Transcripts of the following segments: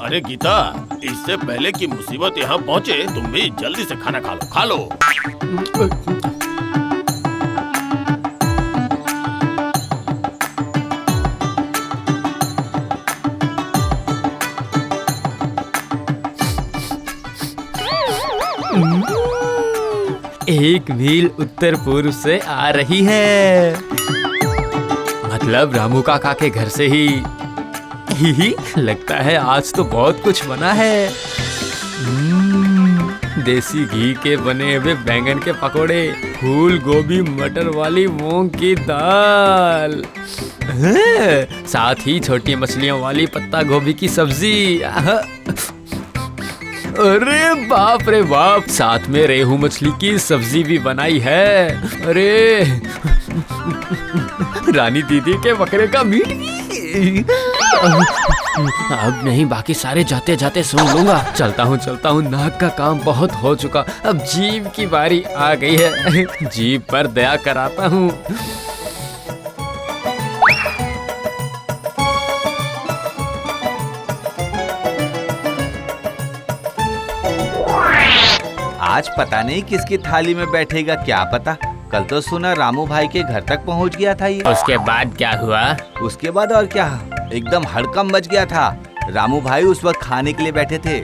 अरे गीता, इससे पहले कि मुसीबत यहाँ पहुँचे तुम भी जल्दी से खाना खा लो, खा लो। एक मील उत्तर पूर्व से आ रही है, मतलब रामू काका के घर से ही लगता है आज तो बहुत कुछ बना है। देसी घी के बने हुए बैंगन के पकोड़े, फूल गोभी मटर वाली मूंग की दाल, साथ ही छोटी मछलियों वाली पत्ता गोभी की सब्जी। अरे बाप रे बाप, साथ में रेहू मछली की सब्जी भी बनाई है। अरे रानी दीदी के बकरे का मीट भी। अब नहीं, बाकी सारे जाते जाते सुन लूंगा। चलता हूँ, नाक का काम बहुत हो चुका, अब जीभ की बारी आ गई है। जीभ पर दया कराता हूँ। आज पता नहीं किसकी थाली में बैठेगा, क्या पता। कल तो सुना रामू भाई के घर तक पहुंच गया था ये। उसके बाद क्या हुआ? उसके बाद और क्या, एकदम हड़कंप मच गया था। रामू भाई उस वक्त खाने के लिए बैठे थे,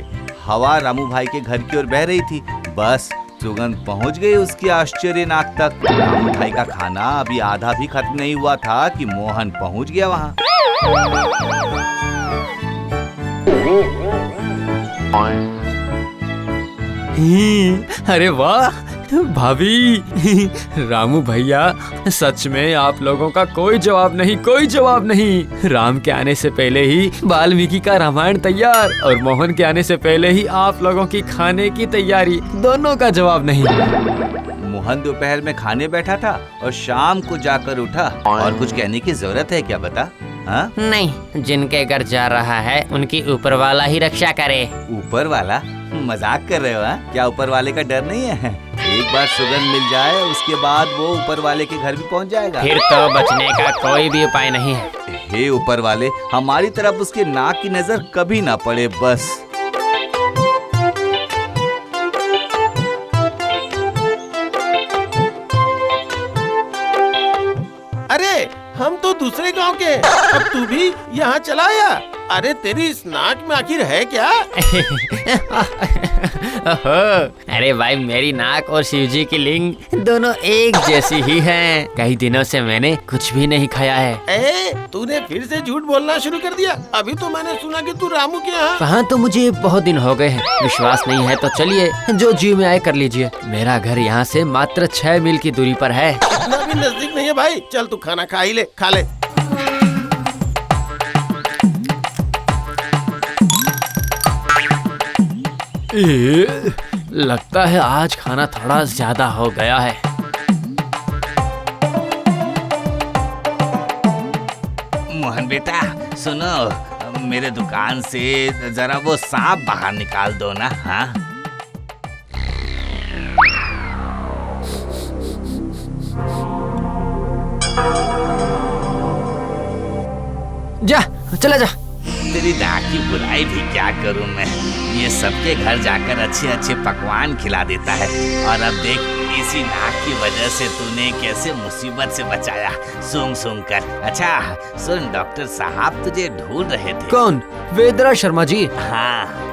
हवा रामू भाई के घर की ओर बह रही थी, बस सुगंध पहुंच गई उसकी आश्चर्य नाक तक। रामू भाई का खाना अभी आधा भी खत्म नहीं हुआ था कि मोहन पहुंच गया वहाँ। अरे वाह भाभी, रामू भैया, सच में आप लोगों का कोई जवाब नहीं, कोई जवाब नहीं। राम के आने से पहले ही वाल्मीकि का रामायण तैयार, और मोहन के आने से पहले ही आप लोगों की खाने की तैयारी, दोनों का जवाब नहीं। मोहन दोपहर में खाने बैठा था और शाम को जाकर उठा, और कुछ कहने की जरूरत है क्या, बता? हाँ? नहीं, जिनके घर जा रहा है उनकी ऊपर वाला ही रक्षा करे। ऊपर वाला? मजाक कर रहे हो? हाँ? क्या ऊपर वाले का डर नहीं है? एक बार सुगंध मिल जाए उसके बाद वो ऊपर वाले के घर भी पहुंच जाएगा। फिर तो बचने का कोई भी उपाय नहीं है। हे ऊपर वाले, हमारी तरफ उसके नाक की नजर कभी ना पड़े बस। अरे हम तो दूसरे गांव के, अब तू भी यहाँ चला आया? अरे तेरी इस नाक में आखिर है क्या? अरे भाई, मेरी नाक और शिवजी की लिंग दोनों एक जैसी ही हैं। कई दिनों से मैंने कुछ भी नहीं खाया है। तूने फिर से झूठ बोलना शुरू कर दिया। अभी तो मैंने सुना कि तू रामू के यहाँ। वहाँ तो मुझे बहुत दिन हो गए हैं, विश्वास नहीं है तो चलिए, जो जी में आए कर लीजिए। मेरा घर यहाँ से मात्र 6 मील की दूरी पर है। इतना भी नजदीक नहीं है भाई, चल तू खाना खा ही ले, खा ले। लगता है आज खाना थोड़ा ज्यादा हो गया है। मोहन बेटा सुनो, मेरे दुकान से जरा वो सांप बाहर निकाल दो ना। हाँ, जा, चला जा। तेरी नाक की बुराई भी क्या करूं मैं, ये सबके घर जाकर अच्छे अच्छे पकवान खिला देता है, और अब देख इसी नाक की वजह से तूने कैसे मुसीबत से बचाया, सूंघ सूंघ कर। अच्छा सुन, डॉक्टर साहब तुझे ढूंढ रहे थे। कौन? वेदरा शर्मा जी? हाँ,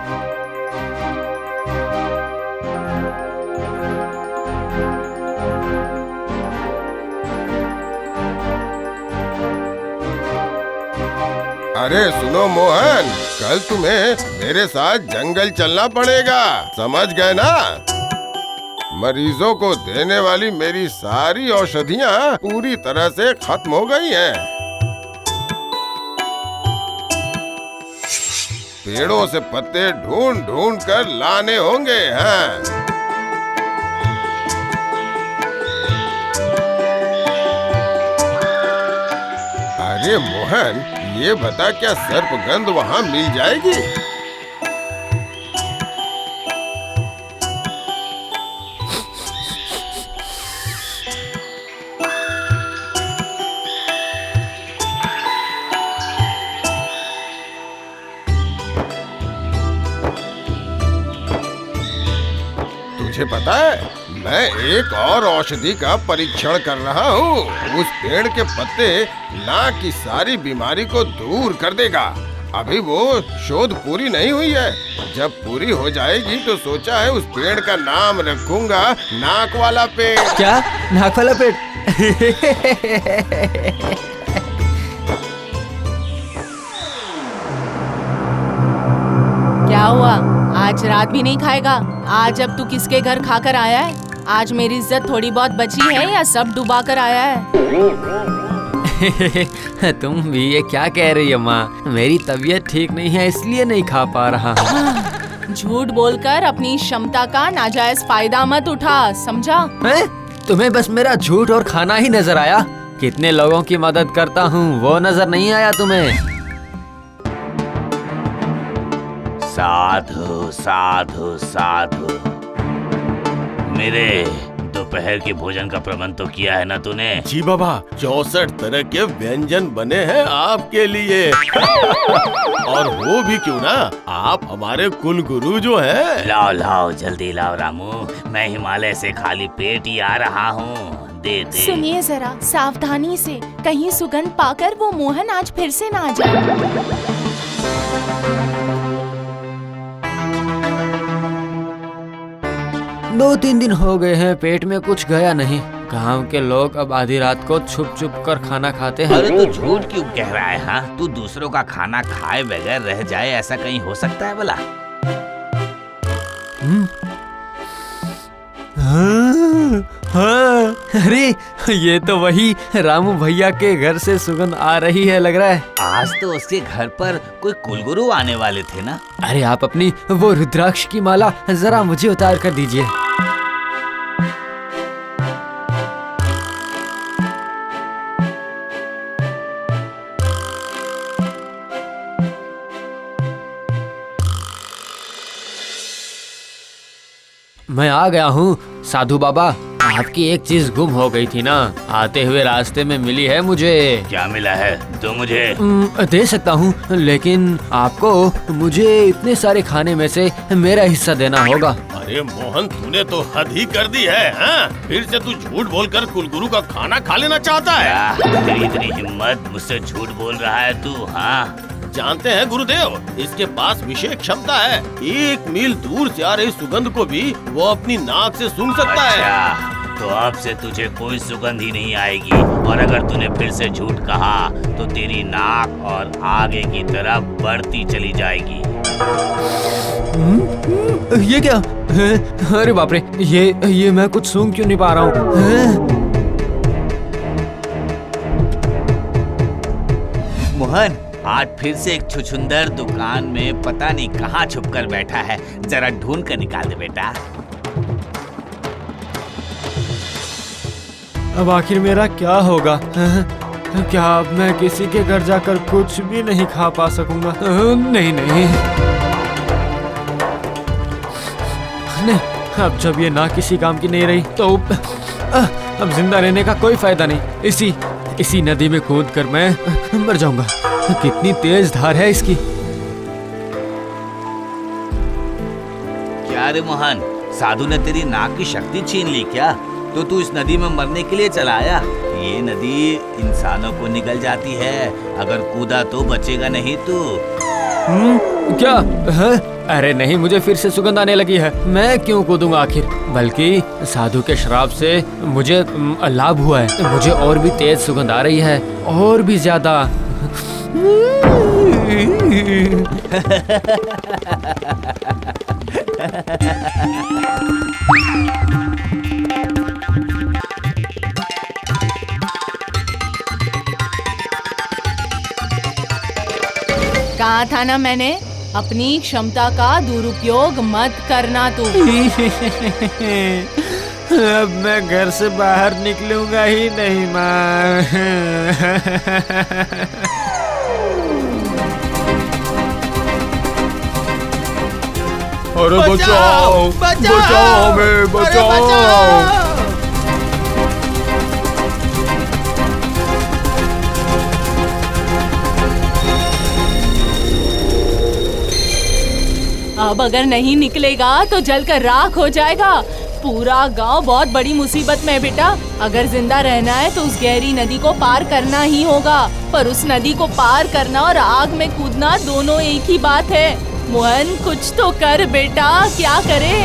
अरे सुनो मोहन, कल तुम्हें मेरे साथ जंगल चलना पड़ेगा, समझ गए ना? मरीजों को देने वाली मेरी सारी औषधियाँ पूरी तरह से खत्म हो गई हैं। पेड़ों से पत्ते ढूंढ ढूंढ कर लाने होंगे। हैं? अरे मोहन, ये बता, क्या सर्पगंध वहाँ मिल जाएगी? तुझे पता है मैं एक और औषधि का परीक्षण कर रहा हूँ। उस पेड़ के पत्ते नाक की सारी बीमारी को दूर कर देगा। अभी वो शोध पूरी नहीं हुई है। जब पूरी हो जाएगी तो सोचा है उस पेड़ का नाम रखूंगा नाक वाला पेड़। क्या? नाक वाला पेड़? क्या हुआ? आज रात भी नहीं खाएगा? आज अब तू किसके घर खाकर आया है? आज मेरी इज्जत थोड़ी बहुत बची है या सब डुबा कर आया है? तुम भी ये क्या कह रही है माँ? मेरी तबीयत ठीक नहीं है इसलिए नहीं खा पा रहा हूँ। झूठ बोलकर अपनी क्षमता का नाजायज फायदा मत उठा, समझा? हैं? तुम्हें बस मेरा झूठ और खाना ही नजर आया? कितने लोगों की मदद करता हूँ वो नजर नहीं आया तुम्हें? साधु साधु साधु, मेरे दोपहर के भोजन का प्रबंध तो किया है ना तूने? जी बाबा, 64 तरह के व्यंजन बने हैं आपके लिए। और वो भी क्यों ना, आप हमारे कुल गुरु जो हैं। लाओ लाओ जल्दी लाओ रामू, मैं हिमालय से खाली पेट ही आ रहा हूँ। दे दे। सुनिए जरा सावधानी से, कहीं सुगंध पाकर वो मोहन आज फिर से ना आ जाए। 2-3 दिन हो गए हैं पेट में कुछ गया नहीं। गांव के लोग अब आधी रात को छुप छुप कर खाना खाते हैं। अरे तू झूठ क्यों कह रहा है? हाँ, तू दूसरों का खाना खाए बगैर रह जाए, ऐसा कहीं हो सकता है भला? हाँ, अरे ये तो वही रामू भैया के घर से सुगंध आ रही है लग रहा है। आज तो उसके घर पर कोई कुलगुरु आने वाले थे ना? अरे आप अपनी वो रुद्राक्ष की माला जरा मुझे उतार कर दीजिए। मैं आ गया हूँ साधु बाबा। आपकी एक चीज गुम हो गई थी ना, आते हुए रास्ते में मिली है मुझे। क्या मिला है? तो मुझे दे सकता हूँ, लेकिन आपको मुझे इतने सारे खाने में से मेरा हिस्सा देना होगा। अरे मोहन, तूने तो हद ही कर दी है। हाँ? फिर से तू झूठ बोलकर कुलगुरु का खाना खा लेना चाहता है? क्या तेरी इतनी हिम्मत, मुझसे झूठ बोल रहा है तू? हाँ, जानते हैं गुरुदेव, इसके पास विशेष क्षमता है। 1 मील दूर से आ रही सुगंध को भी वो अपनी नाक से सूंघ सकता है। अच्छा, तो अब से तुझे कोई सुगंध ही नहीं आएगी। और अगर तूने फिर से झूठ कहा तो तेरी नाक और आगे की तरफ बढ़ती चली जाएगी। ये क्या? अरे बाप रे, ये मैं कुछ सूंघ क्यों नहीं पा रहा हूँ? मोहन, आज फिर से एक छुछुंदर दुकान में पता नहीं कहाँ छुप कर बैठा है। जरा ढूंढ कर निकाल दे बेटा। अब आखिर मेरा क्या होगा? क्या अब मैं किसी के घर जाकर कुछ भी नहीं खा पा सकूंगा? नहीं नहीं, अब जब ये ना किसी काम की नहीं रही तो अब जिंदा रहने का कोई फायदा नहीं। इसी नदी में कूद कर मैं मर जाऊंगा। कितनी तेज धार है इसकी। क्या रे मोहन, साधु ने तेरी नाक की शक्ति छीन ली क्या? तो तू इस नदी में मरने के लिए चला आया? ये नदी इंसानों को निगल जाती है, अगर कूदा तो बचेगा नहीं तू। क्या है? अरे नहीं, मुझे फिर से सुगंध आने लगी है। मैं क्यों कूदूंगा आखिर? बल्कि साधु के श्राप से मुझे लाभ हुआ है। मुझे और भी तेज सुगंध आ रही है, और भी ज्यादा। कहा था ना मैंने, अपनी क्षमता का दुरुपयोग मत करना तू। अब मैं घर से बाहर निकलूंगा ही नहीं माँ। अरे बचाओ, बचाओ हमें, बचाओ। अब अगर नहीं निकलेगा तो जलकर राख हो जाएगा। पूरा गांव बहुत बड़ी मुसीबत में है बेटा। अगर जिंदा रहना है तो उस गहरी नदी को पार करना ही होगा। पर उस नदी को पार करना और आग में कूदना दोनों एक ही बात है। मोहन कुछ तो कर बेटा, क्या करे?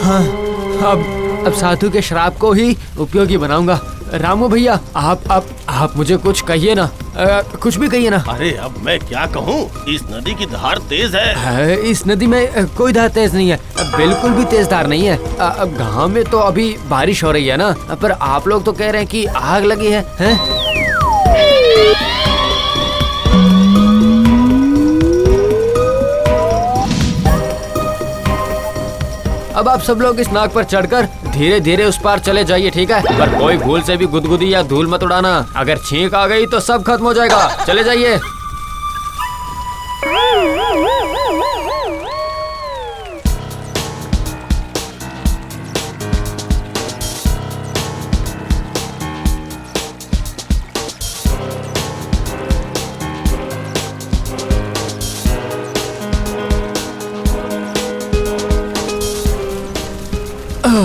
हाँ, अब साधु के श्राप को ही उपयोगी बनाऊंगा। रामू भैया, आप मुझे कुछ कहिए ना, कुछ भी कहिए ना। अरे अब मैं क्या कहूँ, इस नदी की धार तेज है। इस नदी में कोई धार तेज नहीं है, बिल्कुल भी तेज धार नहीं है। अब गांव में तो अभी बारिश हो रही है ना, पर आप लोग तो कह रहे हैं कि आग लगी है, हैं? अब आप सब लोग इस नाक पर चढ़कर धीरे धीरे उस पार चले जाइए, ठीक है? पर कोई भूल से भी गुदगुदी या धूल मत उड़ाना। अगर छींक आ गई तो सब खत्म हो जाएगा। चले जाइए।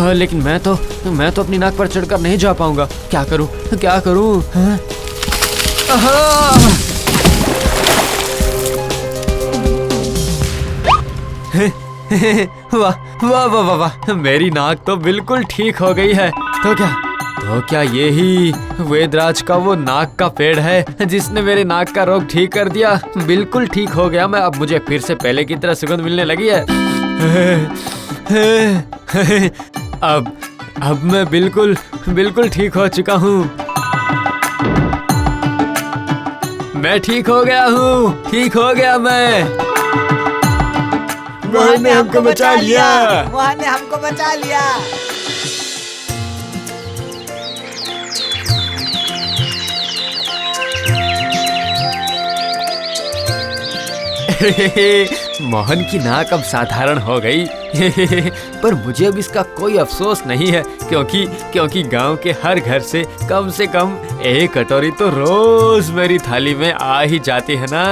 लेकिन मैं तो अपनी नाक पर चढ़कर नहीं जा पाऊंगा। क्या करूं, क्या करूं? वाह वाह वाह वाह, मेरी नाक तो बिल्कुल ठीक हो गई है। तो क्या यही वेदराज का वो नाक का पेड़ है जिसने मेरे नाक का रोग ठीक कर दिया? बिल्कुल ठीक हो गया मैं। अब मुझे फिर से पहले की तरह सुगंध मिलने लगी है। अब मैं बिल्कुल ठीक हो चुका हूँ। मैं ठीक हो गया हूँ, ठीक हो गया मैं। मोहन ने हमको बचा लिया। मोहन ने हमको बचा लिया। मोहन की नाक अब साधारण हो गई। पर मुझे अब इसका कोई अफसोस नहीं है, क्योंकि गांव के हर घर से कम एक कटोरी तो रोज मेरी थाली में आ ही जाती है ना।